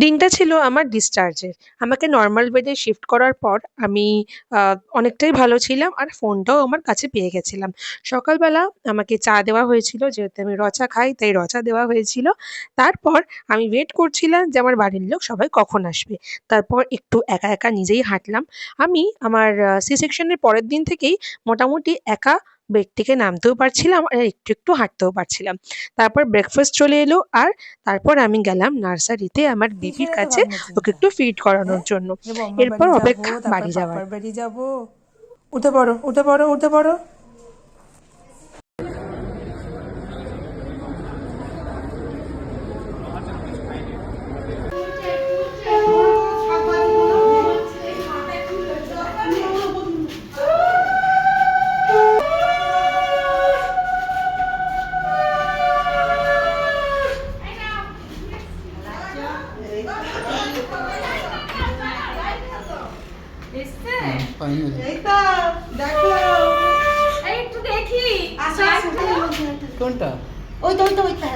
দিনটা ছিল আমার ডিসচার্জের। আমাকে নরমাল বেডে শিফট করার পর আমি আ অনেকটাই ভালো ছিলাম আর ফোনটাও আমার কাছে পেয়ে গেছিলাম। সকালবেলা আমাকে চা দেওয়া হয়েছিল, যেহেতু আমি র চা খাই তাই র চা দেওয়া হয়েছিল। তারপর আমি ওয়েট করছিলাম যে আমার বাড়ির লোক সবাই কখন আসবে। তারপর একটু একা, একা নিজেই হাঁটলাম। আমি আমার সি সেকশন এর পরের দিন থেকেই মোটামুটি একা বেড থেকে নামতেও পারছিলাম আর একটু, একটু হাঁটতেও পারছিলাম। তারপর ব্রেকফাস্ট চলে এলো আর তারপর আমি গেলাম নার্সারিতে আমার বেবির কিসের এত কাছে ভাবনা ওকে চিন্তা? একটু ফিড করানোর হ্যাঁ, জন্য। যে বম্মার এরপর বাড়ি যাব, অপেক্ষা তারপর বাড়ি যাওয়ার। পাপার বাড়ি যাব। উঠে পড়ো, উঠে পড়ো, উঠে পড়ো। এসছে? ফাইনালি এই তো দেখো। এই একটু দেখি। আসো, আসো। কোনটা? ওইটা ওইটা ওইটা